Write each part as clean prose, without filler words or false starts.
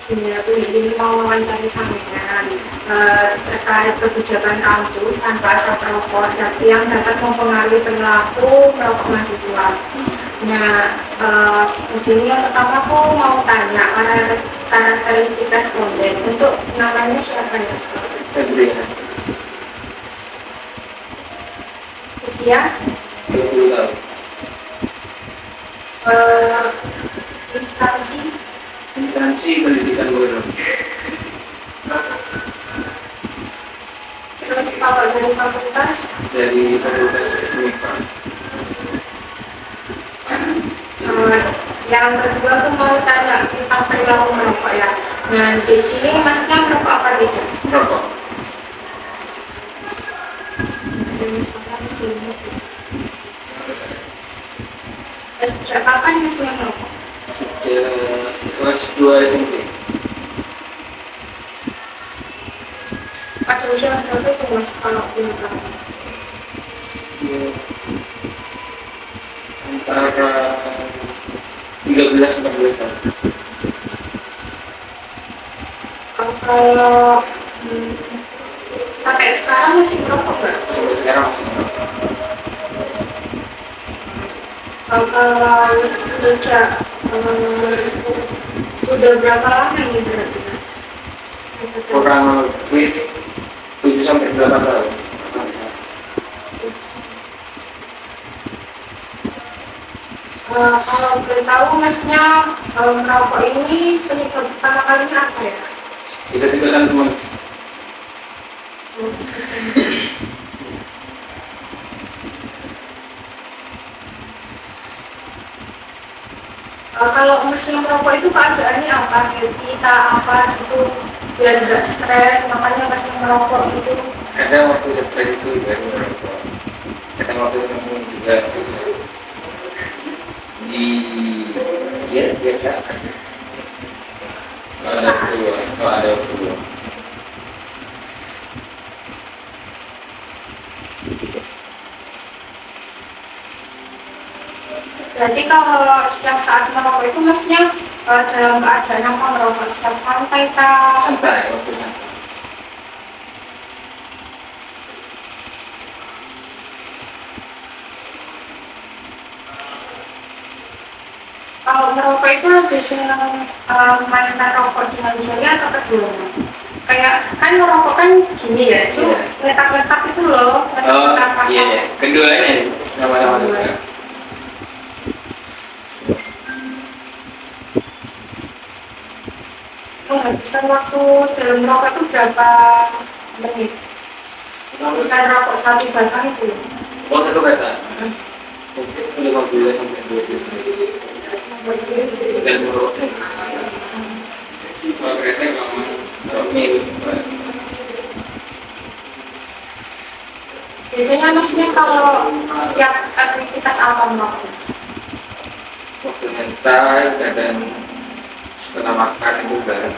Ini aku izin mau wawancara sampean terkait kebijakan kampus tanpa asap rokok yang dapat mempengaruhi perilaku merokok mahasiswa. Nah, di sini yang pertama aku mau tanya karakteristik responden. Untuk namanya siapa ya? Febriana, Usia, 20 tahun. instansi, Pendidikan guru. terus kalau dari fakultas, Dari Fakultas FMIPA. yang kedua aku mau tanya tentang perilaku merokok ya. Nah, di sini masnya merokok apa gitu? Merokok. Sejak kapan masnya merokok? Sejak kelas 2 SMP. Pada usia berapa itu mas kalau boleh tahu? Ya, antara 13-14 tahun. Kalau sampai sekarang masih merokok nggak? Sampai sekarang masih merokok. Kalau sejak sudah berapa lama ini berarti? Kurang lebih 7-8 tahun. Kalau boleh tahu masnya merokok ini penyebab pertama kalinya apa ya? Ikut-ikutan teman. Kalau masnya merokok itu keadaannya apa? Kita apa gitu biar nggak stres, makanya masnya merokok gitu. Kadang waktu stres itu baru merokok. Kadang waktu langsung juga di ya biasa aja. Kalau ada waktu. Berarti kalau setiap saat merokok itu masnya dalam keadaan apa merokok? Setiap santai kah? Santai waktunya. Kalau merokok itu lebih senang mainan rokok dengan jari atau keduanya? Kayak kan ngerokok kan gini ya, itu letak-letak itu loh, letak-letak pasang. Iya, keduanya sama-sama juga. Menghabiskan waktu dalam merokok itu berapa menit? Menghabiskan rokok satu batang itu loh. Oh, satu batang. Mungkin 15-20 menit. Dan merokoknya. Kalau kereta kalau minum. Biasanya maksudnya kalau setiap aktivitas apa merokok? Waktu nyantai, kadang setelah makan itu bareng.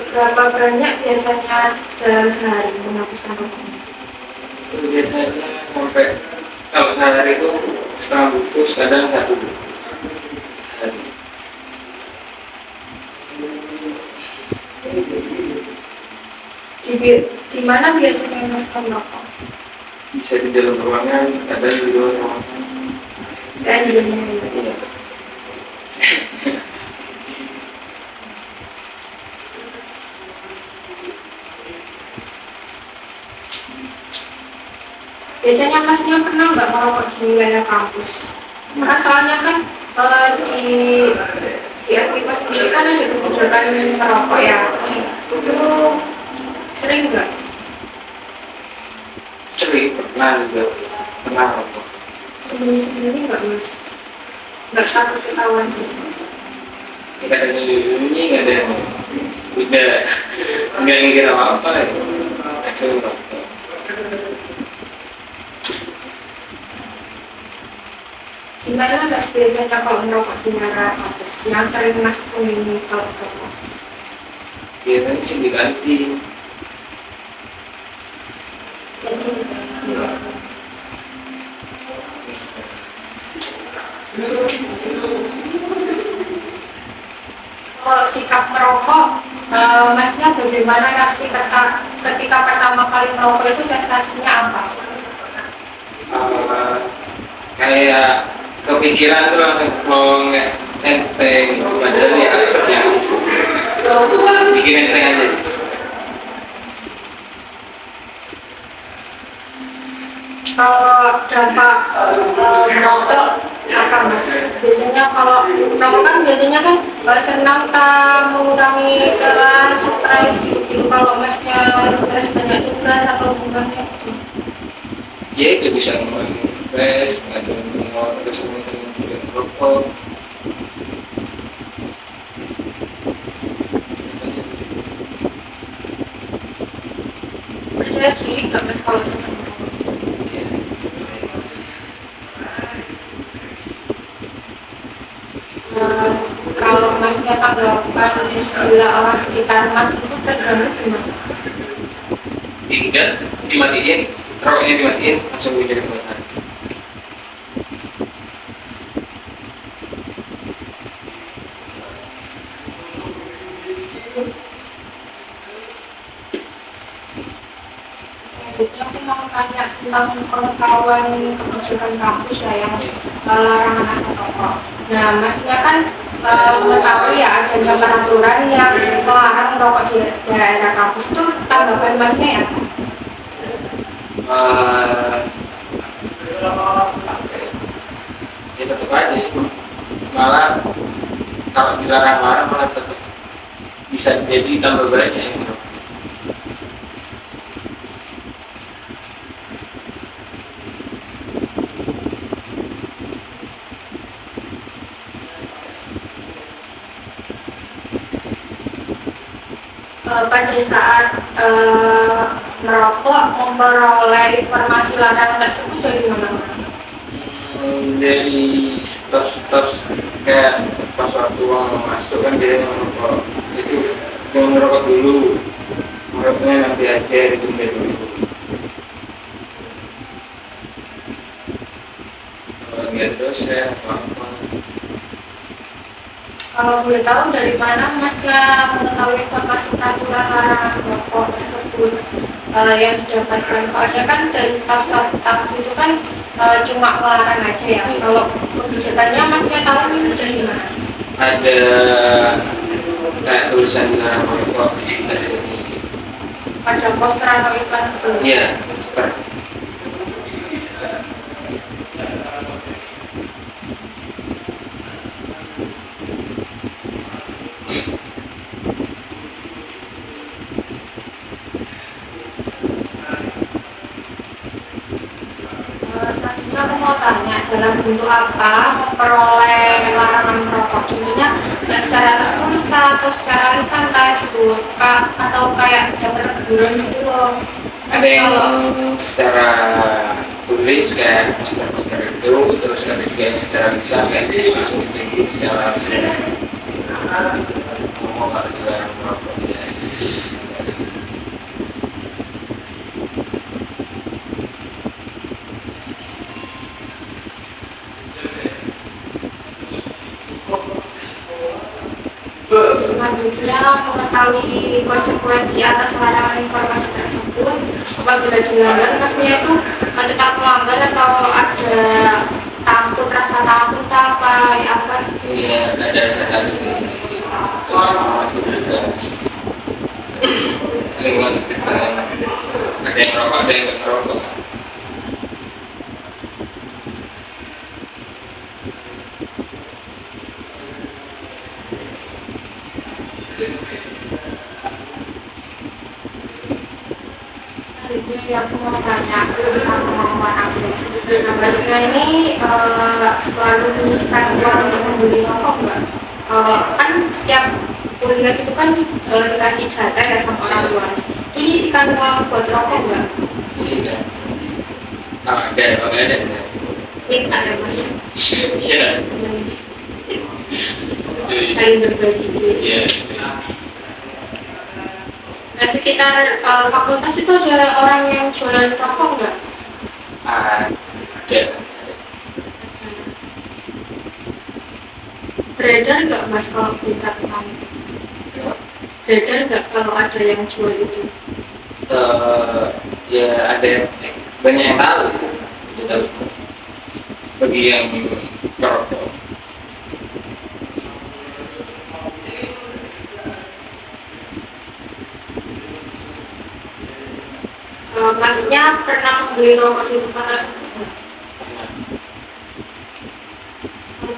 Berapa banyak biasanya dalam sehari menghabiskan rokok? Itu biasanya sampai kalau sehari itu setengah bungkus, kadang satu sehari. Di mana biasanya mas merokok? Bisa di dalam ruangan, kadang di luar ruangan. Saya di dalam. Iya. Biasanya masnya pernah nggak merokok di wilayah kampus? Kan soalnya kan di FIPA sendiri kan ada kebijakan merokok ya. Itu sering nggak? Sering pernah juga pernah rokok. Sembunyi-sembunyi nggak mas? Nggak takut ketahuan terus? Tidak ada sembunyi, nggak ada yang udah nggak mikir apa-apa ya. Langsung rokok. Gimana mas biasanya kalau merokok di wilayah kampus? Yang sering mas temui kalau merokok? Biasanya sih diganti. Dan sini. Kalau sikap merokok, masnya bagaimana reaksi ketika pertama kali merokok itu sensasinya apa? Eh, Kayak kepikiran tuh langsung plong kayak enteng, padahal ya asapnya bikin enteng aja. Kalau dampak merokok apa mas? Biasanya kalau merokok kan biasanya kan senang tak mengurangi kelas, stres gitu-gitu. Kalau masnya stres banyak tugas atau gimana? Ya itu bisa mengurangi stres atau mengurangi sering-sering merokok. Percaya diri nggak mas kalau senang merokok? Kalau masnya tanggapan bila orang sekitar mas itu terganggu gimana? Tidak dimatiin, rokoknya dimatiin langsung jadi kebakaran. Selanjutnya aku mau tanya tentang pengetahuan kebijakan kampus ya yang larangan asap rokok. Nah, masnya kan mengetahui ya adanya peraturan yang melarang merokok di daerah kampus itu tanggapan masnya ya? Ya tetap aja sih, malah kalau dilarang-larang malah tetap bisa jadi tambah banyak yang merokok. Pada saat merokok memperoleh informasi larangan tersebut dari mana mas? Dari staf-staf kayak pas waktu uang masuk kan dia merokok itu jangan merokok dulu, merokoknya nanti aja ditunda dulu. Kalau nggak dosen apa-apa. Kalau boleh tahu dari mana masnya mengetahui informasi peraturan larangan merokok tersebut yang didapatkan? Soalnya kan dari staf-staf itu kan cuma melarang aja ya. Kalau kebijakannya masnya tahu dari mana? Ada kayak tulisan dilarang merokok di sekitar sini. Ada poster atau iklan gitu? Iya, poster. Selanjutnya aku mau tanya dalam bentuk apa memperoleh larangan merokok? Contohnya secara tertulis atau secara lisan gitu, atau kayak dapat teguran gitu loh. Ada yang secara tulis kayak poster-poster itu, terus ada juga yang secara lisan kayak langsung ditulis secara langsung ngomong kalau dilarang merokok ya. Selanjutnya mengetahui konsekuensi atas larangan informasi tersebut. Apabila dilanggar, pastinya itu tetap melanggar atau ada rasa takut apa ya apa? Iya, ada satu terus sama itu juga lingkungan sekitar ada yang merokok, ada yang nggak merokok. Selanjutnya aku mau tanya tentang kemampuan akses. Nah, Basnya ini selalu menyisikan uang untuk membeli rokok nggak? Kalau kan setiap kuliah itu kan dikasih data ya sama orang tuanya. Itu nyisikan uang buat rokok nggak? Isi dah. Kalau ada, kalau nggak ada. Minta ya mas. Iya. Saling berbagi duit. Iya. Nah, sekitar fakultas itu ada orang yang jualan rokok nggak? Ada. Beredar nggak mas kalau berita tentang itu? Beredar nggak kalau ada yang jual itu? Ya ada banyak yang tahu, udah tahu semua. Bagi yang merokok. Masnya pernah membeli rokok di tempat tersebut nggak?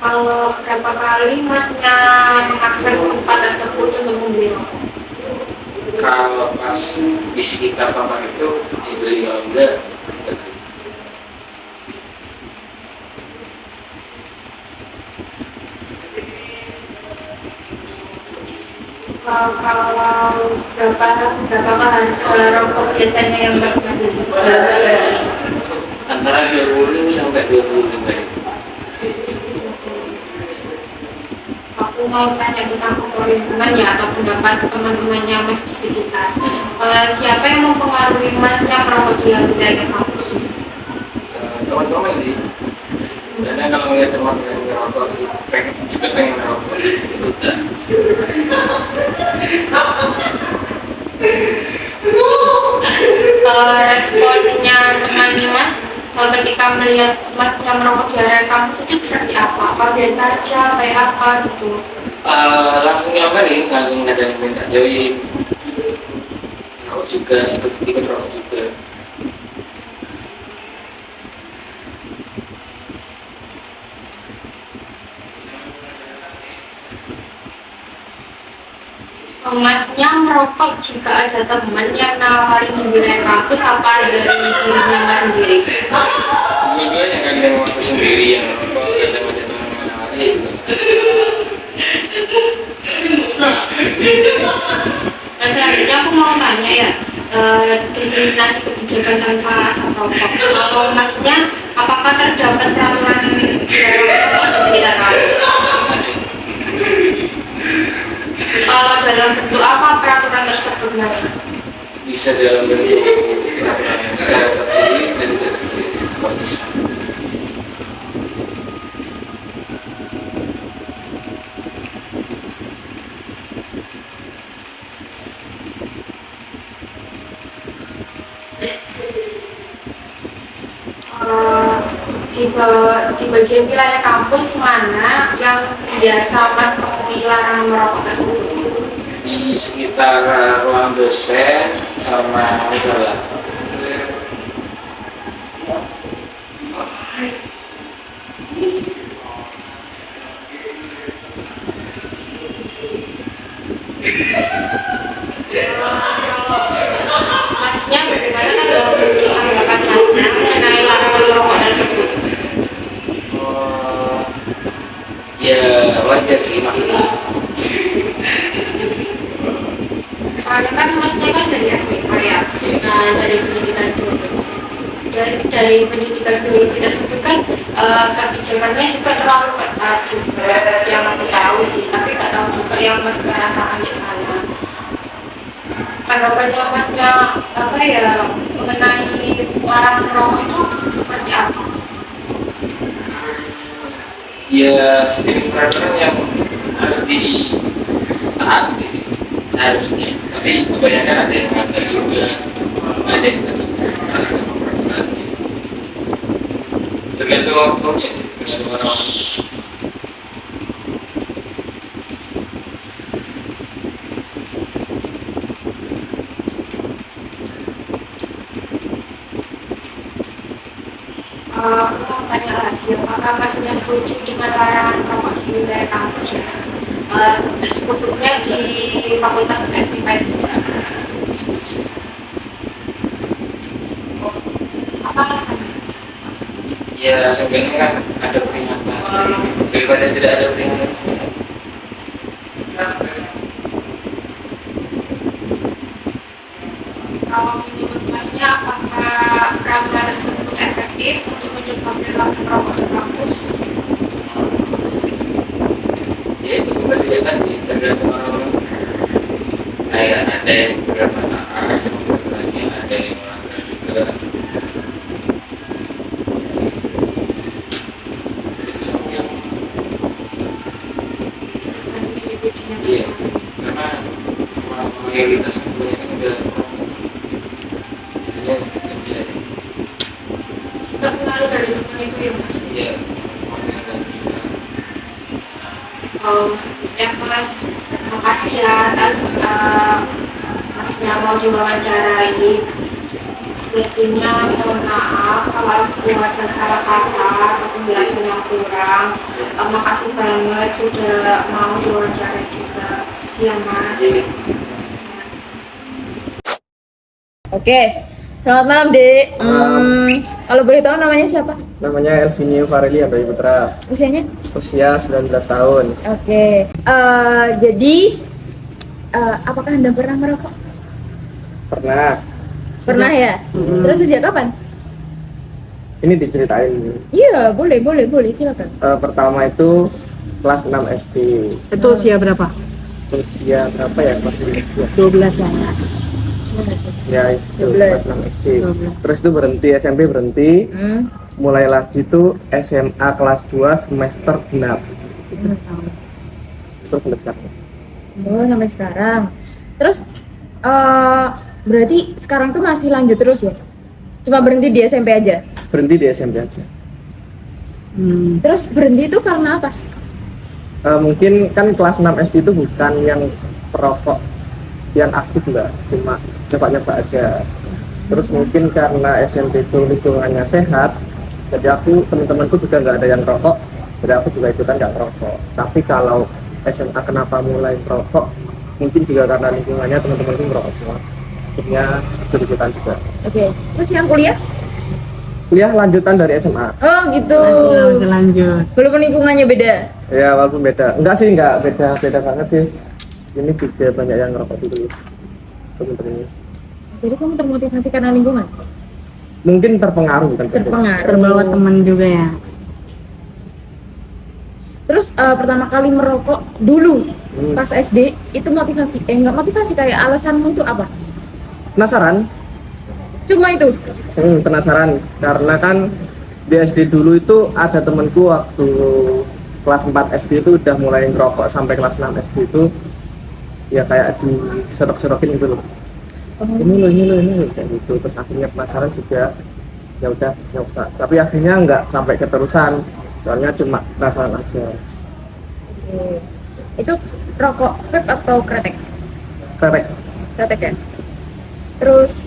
Kalau berapa kali masnya mengakses tempat tersebut untuk membeli rokok? Kalau pas di sekitar tempat itu dibeli, kalau enggak beli. Kalau berapa harga rokok biasanya yang masnya beli? Antara 20 sampai 25 ribu. Aku mau tanya tentang lingkungan ya, atau pendapat teman-temannya mas di sekitar. Siapa yang mempengaruhi masnya merokok di wilayah kampus? Teman-teman sih, karena kalau ngeliat teman yang merokok pengen juga pengen merokok. Responnya teman mas ketika melihat masnya merokok di area kampus itu seperti apa? Apa biasa aja, kayak apa gitu? Langsung nyamperin, langsung ada yang minta join, merokok juga, ikut merokok juga. Masnya merokok jika ada teman yang nawarin di wilayah kampus, apa dari dirinya mas sendiri? Dua-duanya, kadang aku sendiri yang merokok, kadang ada teman yang nawarin. Nah, selanjutnya aku mau tanya ya, diskriminasi kebijakan tanpa asap rokok. Kalau masnya, apakah terdapat peraturan rokok di sekitar kampus? Kalau dalam bentuk apa peraturan tersebut mas? Bisa dalam bentuk peraturan secara tertulis dan tidak tertulis. Bisa. Di bagian wilayah kampus mana yang biasa mas temui larangan merokok tersebut? Di sekitar ruang dosen sama musola. Kalau masnya bagaimana tanggapan masnya mengenai larangan merokok tersebut? Ya wajar sih maksudnya. Soalnya kan masnya kan dari FPK ya, nah dari pendidikan biologi. Dari pendidikan biologi tersebut kan kebijakannya juga terlalu ketat juga, yang aku tahu sih, tapi nggak tahu juga yang mas merasakan di sana. Tanggapannya masnya apa ya mengenai larangan merokok itu seperti apa? Ya sejenis peraturan yang harus ditaati sih seharusnya, tapi kebanyakan ada yang melanggar juga, ada yang tetap salah sama peraturannya. Tergantung oknumnya, tergantung orang. Aku mau tanya lagi, apakah masnya setuju dengan larangan rokok di wilayah kampus ya? Khususnya di Fakultas Ekstipedisi. Apa alasannya? Ya sebenarnya kan ada peringatan daripada tidak ada peringatan. Kalau menurut masnya, apakah peraturan tersebut efektif untuk mencegah perilaku merokok di kampus? Ya itu kembali ya tadi, tergantung orang. Kayak ada yang beberapa taat sama peraturannya, ada yang melanggar juga. Jadi sama yang saya. Gak pengaruh dari teman itu ya mas? Iya, makanya kan cerita. Oh, ya mas, makasih ya atas masnya mau diwawancarai. Sebetulnya mohon maaf kalau aku ada salah kata atau penjelasan yang kurang. Makasih banget sudah mau diwawancarai juga. Siang mas. Jadi, Oke, selamat malam Dek. Kalau boleh tahu namanya siapa? Namanya Elvinio Fareli Abai Putra, Usianya? usia 19 tahun. Oke. Jadi apakah Anda pernah merokok? Pernah, Pernah ya? Terus sejak kapan? ini diceritain. Iya, boleh, silakan. Pertama itu kelas 6 SD. Itu usia berapa? Usia berapa ya? Kelas 12 ya. ya itu 12. kelas 6 SD. Terus itu berhenti, SMP berhenti. Mulai lagi itu SMA kelas 2 semester genap. Terus sampai sekarang. Oh, sampai sekarang. Terus berarti sekarang tuh masih lanjut terus ya? Cuma berhenti di SMP aja? Berhenti di SMP aja. Terus berhenti itu karena apa? Mungkin kan kelas 6 SD itu bukan yang perokok yang aktif, enggak, cuma nyoba-nyoba aja. Terus mungkin karena SMP itu lingkungannya sehat, jadi aku, teman-temanku juga nggak ada yang rokok, jadi aku juga ikutan nggak rokok. Tapi kalau SMA kenapa mulai merokok, mungkin juga karena lingkungannya teman-temanku merokok semua, akhirnya ikutan juga. Oke. Terus yang kuliah? Kuliah lanjutan dari SMA. Oh gitu. Masih lanjut. Walaupun lingkungannya beda. Ya walaupun beda, enggak sih, enggak beda banget sih. Ini juga banyak yang ngerokok dulu teman-teman ini. Jadi kamu termotivasi karena lingkungan? Mungkin terpengaruh kan? Terpengaruh. Terbawa teman juga ya. Terus pertama kali merokok dulu pas SD itu motivasi? Enggak motivasi, kayak alasanmu itu apa? Penasaran? Cuma itu? Penasaran karena kan di SD dulu itu ada temenku waktu kelas 4 SD itu udah mulai ngerokok sampai kelas 6 SD itu ya kayak diserok-serokin gitu loh. Ini loh kayak gitu. Terus akhirnya penasaran juga, ya udah nyoba. Tapi akhirnya nggak sampai keterusan, soalnya cuma penasaran aja. Oke. Itu rokok vape atau kretek? Korek. Kretek ya? Terus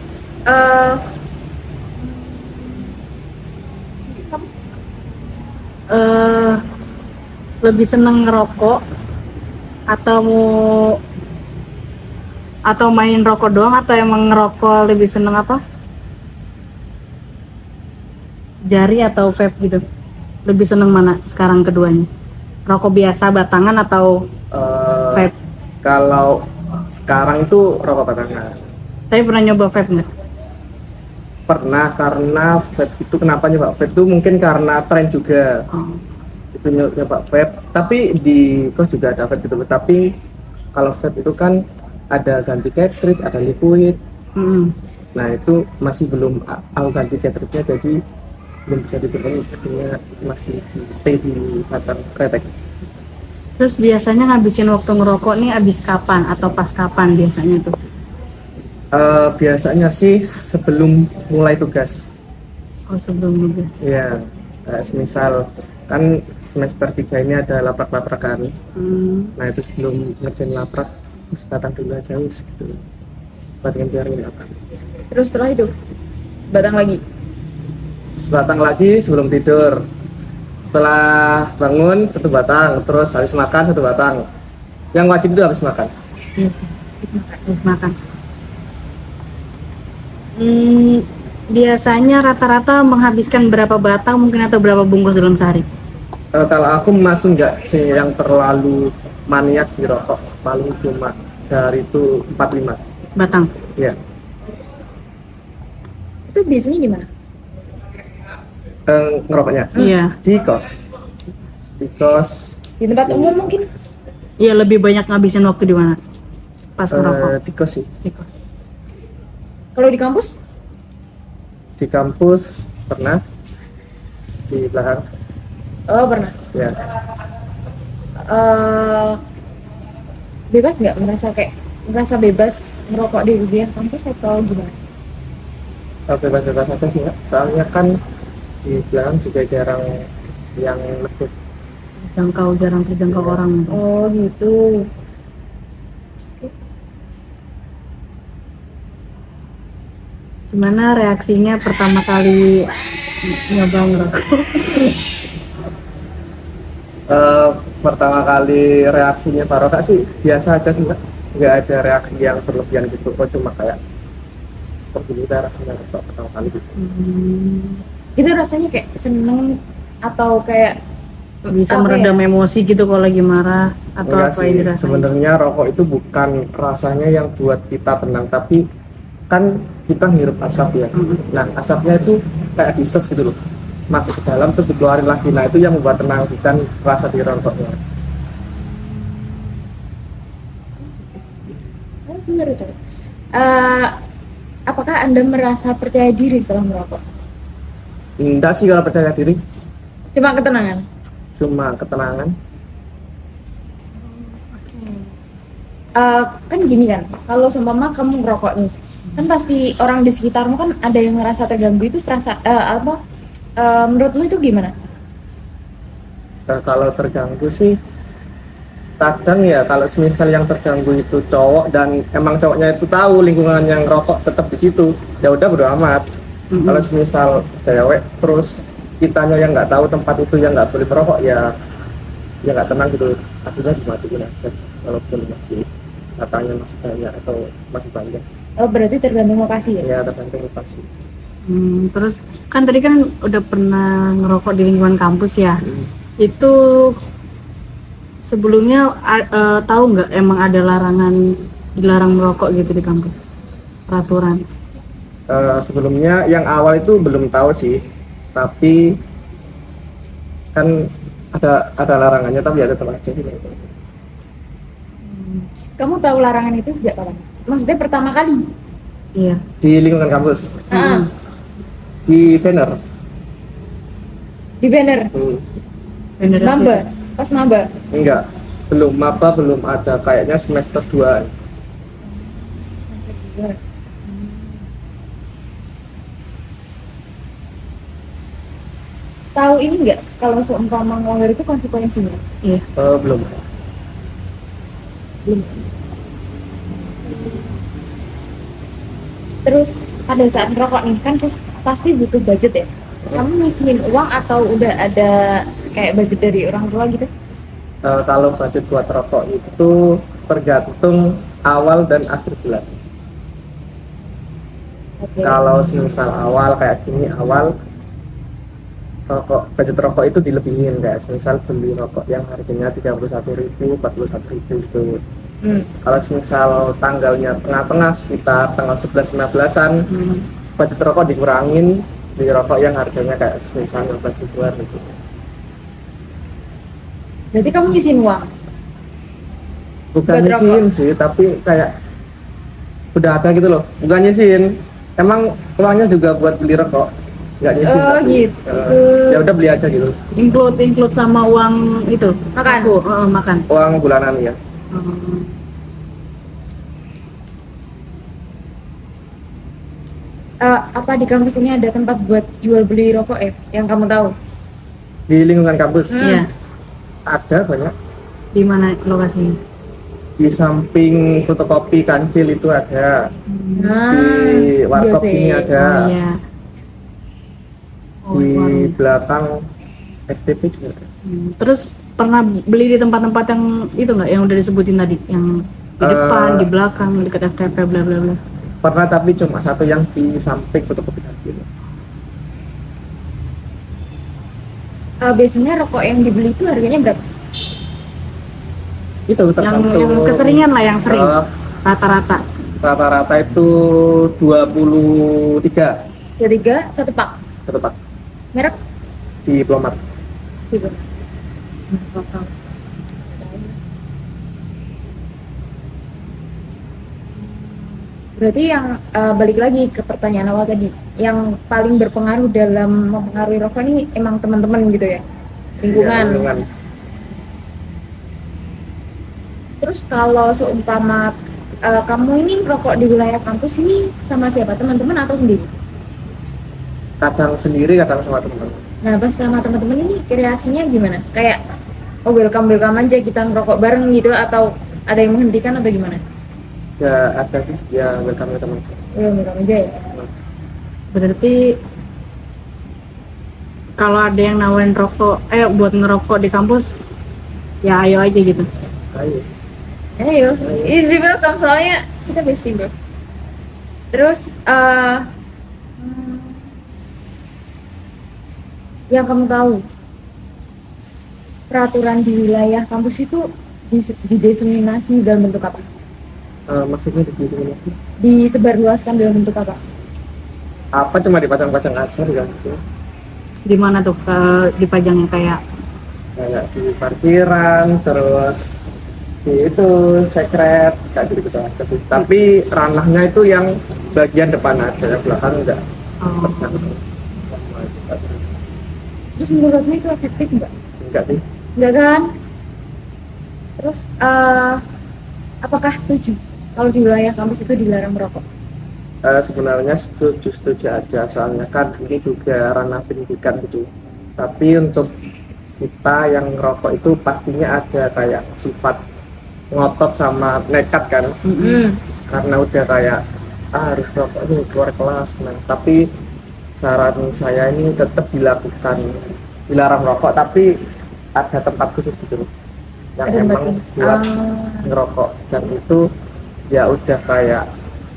Lebih seneng ngerokok atau main rokok doang, atau emang ngerokok lebih seneng apa? Jari atau vape gitu? Lebih seneng mana sekarang keduanya? Rokok biasa batangan atau vape? Kalau sekarang itu rokok batangan. Tapi pernah nyoba vape nggak? Pernah, karena vape itu kenapa nyoba vape itu mungkin karena tren juga. Itu nyoba vape, tapi di kos juga ada vape gitu. Tapi kalau vape itu kan ada ganti cartridge, ada liquid. Nah itu masih belum aku ganti cartridge-nya, jadi belum bisa digunakan, akhirnya masih stay di batang kretek. Terus biasanya ngabisin waktu ngerokok nih abis kapan atau pas kapan biasanya tuh? Biasanya sih sebelum mulai tugas. Oh, sebelum juga. Ya, semisal kan semester 3 ini ada laprak-laprakan. Nah itu sebelum ngerjain laprak, batang dulu aja wis gitu. Buat ngejarin laprak. terus setelah itu batang lagi. Sebatang lagi sebelum tidur. Setelah bangun satu batang, terus habis makan satu batang. Yang wajib itu habis makan. Habis makan. Biasanya rata-rata menghabiskan berapa batang mungkin atau berapa bungkus dalam sehari? Kalau aku masih nggak sih yang terlalu maniak di rokok, paling cuma sehari itu 4-5 Batang. ya. Itu biasanya di mana? Ngerokoknya Iya. di kos, Di tempat umum mungkin? Iya, lebih banyak ngabisin waktu di mana? Pas ngerokok. di kos sih. Di kos. Kalau di kampus? Di kampus pernah, di belakang Oh pernah. ya. Bebas nggak, merasa bebas merokok di dunia kampus atau gimana? bebas-bebas aja sih Kak. Soalnya kan di belakang juga jarang yang lebih. Jarang terjangkau orang. Oh gitu. Gimana reaksinya pertama kali nyoba ngerokok? Pertama kali reaksinya Pak Roka sih biasa aja sih Kak. Nggak ada reaksi yang berlebihan gitu kok, cuma kayak begini rasanya rokok pertama kali gitu. Itu rasanya kayak seneng atau kayak Bisa apa meredam ya? emosi gitu kalau lagi marah atau Enggak apa sih, yang dirasain? sebenarnya rokok itu bukan rasanya yang buat kita tenang, tapi kan kita ngirup asap ya. Nah, asapnya itu kayak dises gitu loh, masuk ke dalam terus dikeluarin lagi. Nah, itu yang membuat tenang, bukan rasa di rokoknya. Oh, benar itu. Eh, apakah Anda merasa percaya diri setelah merokok? Enggak sih kalau percaya diri, Cuma ketenangan. cuma ketenangan. Kan gini kan, kalau seumpama kamu ngerokok nih, kan pasti orang di sekitarmu kan ada yang ngerasa terganggu itu menurutmu itu gimana? Kalau terganggu sih kadang ya, kalau semisal yang terganggu itu cowok dan emang cowoknya itu tahu lingkungan yang rokok tetap di situ, ya udah bodo amat. Kalau semisal cewek terus kitanya yang nggak tahu tempat itu yang nggak boleh merokok, ya nggak tenang gitu, akhirnya dimatiin aja walaupun masih katanya masih banyak atau masih banyak. Oh, berarti tergantung lokasi ya? Ya tergantung lokasi. Terus kan tadi kan udah pernah ngerokok di lingkungan kampus ya. Itu sebelumnya tahu nggak emang ada dilarang merokok gitu di kampus, peraturan? Sebelumnya yang awal itu belum tahu sih, tapi kan ada larangannya, tapi ada tetap aja gitu. Kamu tahu larangan itu sejak kapan? Maksudnya pertama kali? Iya. Di lingkungan kampus, Ah, di banner. di banner, Bener maba, pas maba. Enggak, belum maba, belum ada, kayaknya semester 2. Tahu ini nggak? Kalau seumpama ngelanggar itu konsekuensinya? Iya. Belum. Terus pada saat ngerokok nih kan terus pasti butuh budget ya. Kamu nyisihin uang atau udah ada kayak budget dari orang tua gitu? Kalau budget buat rokok itu tergantung awal dan akhir bulan. Oke. Kalau semisal awal kayak gini, awal budget rokok itu dilebihin, kayak semisal beli rokok yang harganya 31.000, 41.000 itu. Kalau semisal tanggalnya tengah-tengah sekitar tanggal 11-15an, budget rokok dikurangin, di rokok yang harganya kayak semisal 15.000-an gitu. Berarti kamu nyisihin uang? Bukan Buat nyisihin sih, tapi kayak udah ada gitu loh, bukan nyisihin, emang uangnya juga buat beli rokok, nggak nyisihin. Oh, tapi, gitu. ya udah beli aja gitu, Include sama uang itu Makan? saku, makan. uang bulanan ya. Apa di kampus ini ada tempat buat jual beli rokok ya? Yang kamu tahu? Di lingkungan kampus Iya. ada banyak, Di mana lokasinya? di samping fotokopi kancil itu ada, di warkop iya sih. sini ada, Oh iya. di warung. belakang FTP juga ada. Terus pernah beli di tempat-tempat yang itu nggak yang udah disebutin tadi, yang di depan, di belakang, dekat STP, bla bla bla. Pernah, tapi cuma satu yang di samping fotokopi kancil. Biasanya rokok yang dibeli itu harganya berapa? Itu Yang tergantung. keseringan lah, yang sering Eh, rata-rata. rata-rata itu 23 3 satu pak. satu pak Merek? di Plomat. Gitu. Berarti yang balik lagi ke pertanyaan awal tadi, yang paling berpengaruh dalam mempengaruhi rokok ini emang teman-teman gitu ya, lingkungan. Ya, lingkungan. Terus kalau seumpama kamu ini rokok di wilayah kampus ini sama siapa, teman-teman atau sendiri? kadang sendiri kadang sama teman. Nah pas sama teman-teman ini reaksinya gimana? Kayak oh welcome aja kita ngerokok bareng gitu, atau ada yang menghentikan atau gimana? Ya ada sih, ya welcome teman. Welcome aja ya. Berarti kalau ada yang nawarin rokok, buat ngerokok di kampus, ya ayo aja gitu. Ayo. Easy welcome soalnya kita bestie bro. Terus yang kamu tahu peraturan di wilayah kampus itu didiseminasi dalam bentuk apa? Maksudnya di mana? Disebarluaskan dalam bentuk apa? Apa cuma dipajang-pajang aja di kampus? Di mana tuh dipajangnya kayak Di parkiran, terus di itu sekret kayak gitu aja sih. Tapi ranahnya itu yang bagian depan aja, yang belakang enggak. Terus menurutmu itu efektif nggak? Enggak sih. Enggak kan? Terus apakah setuju kalau di wilayah kampus itu dilarang merokok? Sebenarnya setuju aja, soalnya kan ini juga ranah pendidikan gitu. Tapi untuk kita yang ngerokok itu pastinya ada kayak sifat ngotot sama nekat kan. Karena udah kayak harus ngerokok ini keluar kelas. Nah tapi saran saya ini tetap dilarang merokok, tapi ada tempat khusus gitu yang Ada emang tempat buat ngerokok, dan itu ya udah kayak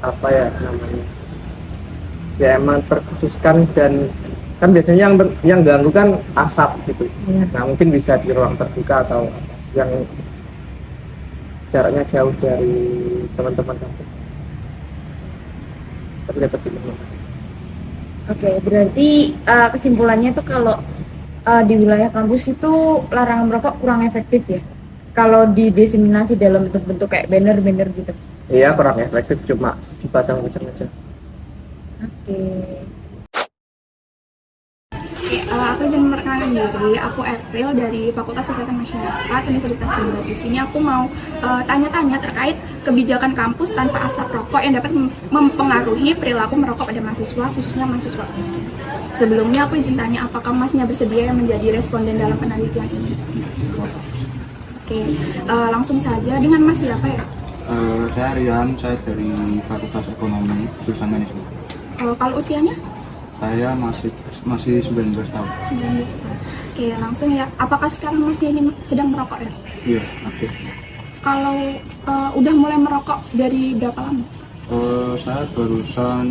apa ya namanya, ya emang terkhususkan. Dan kan biasanya yang ganggu kan asap gitu. Nah mungkin bisa di ruang terbuka atau yang jaraknya jauh dari teman-teman kampus, tapi tetap dilarang. Oke, berarti kesimpulannya tuh kalau di wilayah kampus itu larangan merokok kurang efektif ya? Kalau didiseminasi dalam bentuk-bentuk kayak banner-banner gitu? Iya, kurang efektif, cuma dipajang-pajang aja. Oke. Aku izin memperkenalkan diri, aku April dari Fakultas Kesehatan Masyarakat Universitas Jember. Di sini aku mau tanya-tanya terkait kebijakan kampus tanpa asap rokok yang dapat mempengaruhi perilaku merokok pada mahasiswa, khususnya mahasiswa. Sebelumnya aku izin tanya, apakah Masnya bersedia menjadi responden dalam penelitian ini? Oke, langsung saja, dengan Mas siapa ya? Saya Rian, saya dari Fakultas Ekonomi, jurusan Manajemen. Kalau usianya? Saya masih 19 tahun. 19 tahun. Oke, langsung ya. Apakah sekarang Masnya ini sedang merokok ya? Iya, aktif. Kalau udah mulai merokok dari berapa lama? Saya barusan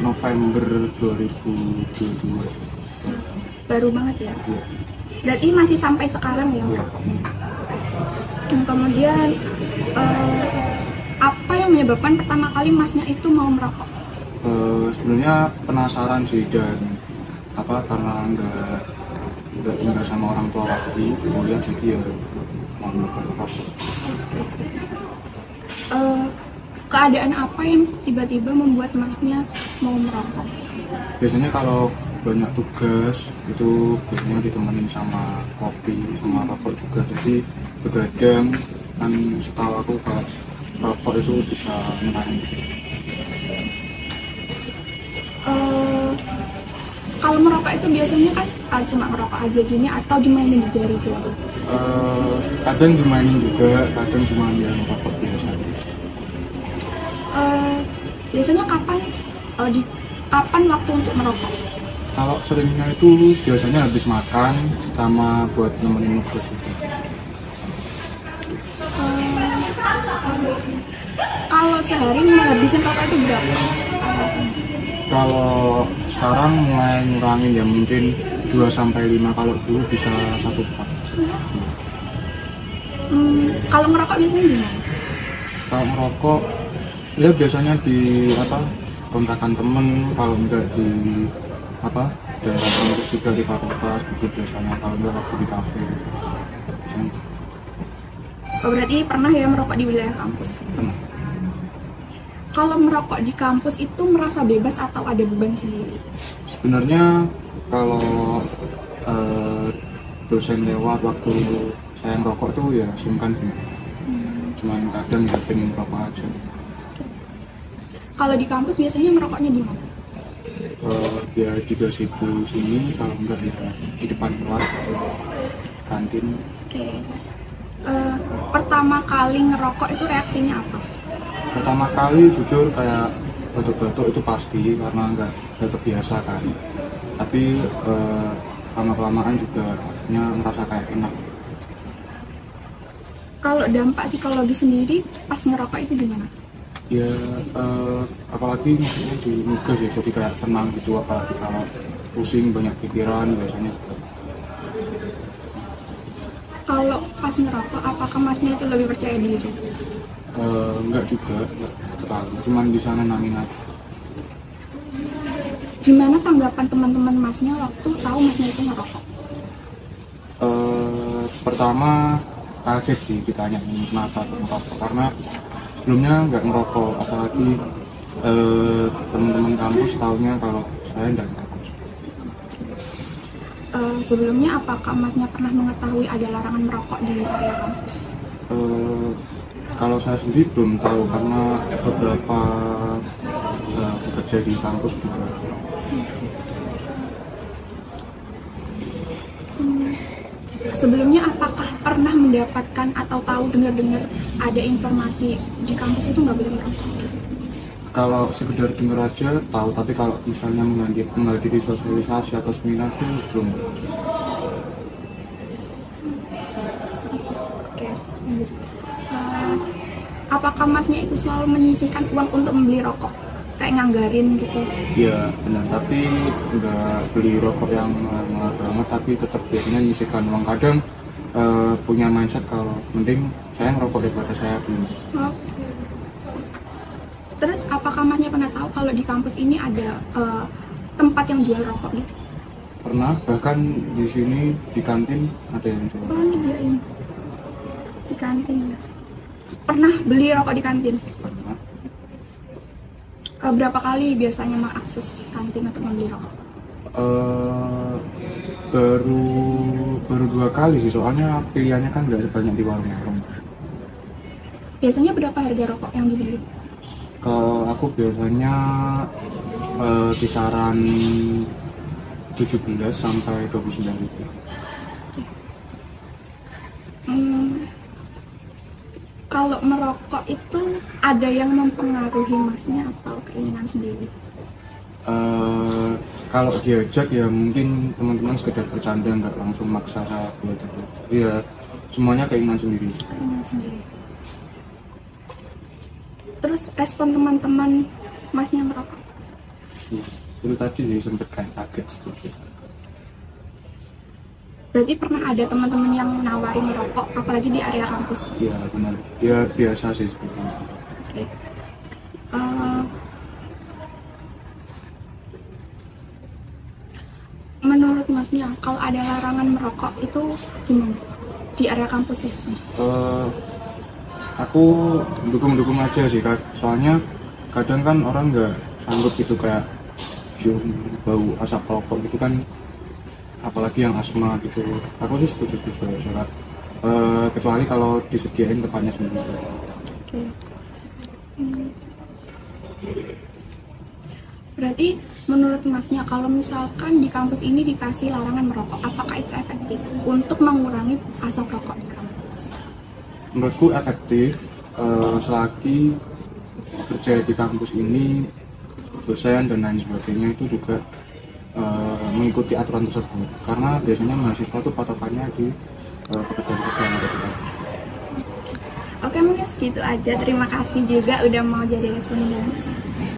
November 2022. Baru banget ya? Iya. Berarti masih sampai sekarang ya? Iya. Kemudian apa yang menyebabkan pertama kali Masnya itu mau merokok? Sebenarnya penasaran sih, dan karena nggak tinggal sama orang tua waktu kemudian, jadi ya mau nyoba rokok. Keadaan apa yang tiba-tiba membuat Masnya mau merokok? Biasanya kalau banyak tugas itu biasanya ditemenin sama kopi sama rokok juga, jadi begadang. Kan setahu aku kalau rokok itu bisa menangani. Kalau merokok itu biasanya kan cuma ngerokok aja gini atau dimainin di jari juga? Kadang dimainin juga, kadang cuma yang rokok biasa. Biasanya kapan waktu untuk merokok? Kalau seringnya itu biasanya habis makan sama buat nemenin nugas itu. Kalau sehari menghabisin rokok itu berapa? Kalau sekarang mulai ngurangin ya, mungkin 2-5, kalau dulu bisa 1 pak. Kalau merokok biasanya gimana? Kalau merokok ya biasanya di kontrakan temen, kalau enggak di daerah kampus juga di fakultas gitu biasanya, kalau enggak waktu di kafe biasanya. Berarti pernah ya merokok di wilayah kampus? Pernah. Kalau merokok di kampus itu merasa bebas atau ada beban sendiri? Sebenarnya kalau dosen lewat waktu saya ngerokok itu ya sungkan sih. Cuman kadang nggak pengen merokok aja. Kalau di kampus biasanya merokoknya di mana? Ya di gazebo sini, kalau enggak ya di depan keluar kantin. Oke. Pertama kali ngerokok itu reaksinya apa? Pertama kali jujur kayak batuk-batuk itu pasti karena nggak terbiasa kan. Tapi lama-kelamaan juga akhirnya merasa kayak enak. Kalau dampak psikologi sendiri pas ngerokok itu gimana? Ya apalagi maksudnya di nugas ya, jadi kayak tenang gitu, apalagi kalau pusing banyak pikiran biasanya juga. Kalau pas ngerokok, apakah masnya itu lebih percaya diri? Enggak juga, enggak terlalu, cuman bisa nenangin aja. Gimana tanggapan teman-teman masnya waktu tahu masnya itu ngerokok? Pertama kaget sih ditanya kenapa ngerokok, karena sebelumnya nggak ngerokok, apalagi teman-teman kampus taunya kalau saya nggak ngerokok. Sebelumnya apakah masnya pernah mengetahui ada larangan merokok di area kampus? Kalau saya sendiri belum tahu karena beberapa bekerja di kampus juga. Sebelumnya apakah pernah mendapatkan atau tahu dengar-dengar ada informasi di kampus itu nggak boleh merokok? Kalau sekedar dengar aja tahu, tapi kalau misalnya menghadiri sosialisasi atau seminar itu belum. Oke. Apakah masnya itu selalu menyisihkan uang untuk membeli rokok? Kayak nganggarin gitu? Ya benar, tapi nggak beli rokok yang mahal banget, tapi tetap biasanya nyisihkan uang. Kadang punya mindset kalau mending saya ngerokok daripada saya beli. Oke. Terus apakah masnya pernah tahu kalau di kampus ini ada tempat yang jual rokok gitu? Pernah, bahkan di sini di kantin ada yang jual. Oh, nyediain di kantin ya. Pernah beli rokok di kantin? Pernah. Berapa kali biasanya mengakses kantin untuk membeli rokok? Baru 2 kali sih, soalnya pilihannya kan nggak sebanyak di warung-warung. Biasanya berapa harga rokok yang dibeli? Kalau aku biasanya kisaran 17 sampai 29 ribu. Kalau merokok itu ada yang mempengaruhi masnya atau keinginan sendiri? Kalau diajak ya mungkin teman-teman sekedar bercanda, nggak langsung maksa saya buat itu. Ya semuanya keinginan sendiri. Keinginan sendiri. Terus respon teman-teman masnya merokok? Ya, itu tadi sih sempet kayak kaget sedikit. Berarti pernah ada teman-teman yang nawarin merokok, apalagi di area kampus? Ya benar, ya biasa sih seperti itu. Oke. Menurut masnya, kalau ada larangan merokok itu gimana? Di area kampus khususnya? Aku dukung aja sih, Kak. Soalnya kadang kan orang nggak sanggup gitu kayak cium bau asap rokok gitu kan, apalagi yang asma gitu. Aku sih setuju aja, Kak. Kecuali kalau disediain tempatnya sendiri. Oke. Berarti menurut masnya kalau misalkan di kampus ini dikasih larangan merokok, apakah itu efektif untuk mengurangi asap rokok di kampus? Menurutku efektif selagi kerja di kampus ini, dosen dan lain sebagainya itu juga mengikuti aturan tersebut, karena biasanya mahasiswa itu patokannya di pekerjaan-pekerjaan yang ada di kampus. Oke, mungkin segitu aja. Terima kasih juga udah mau jadi responden.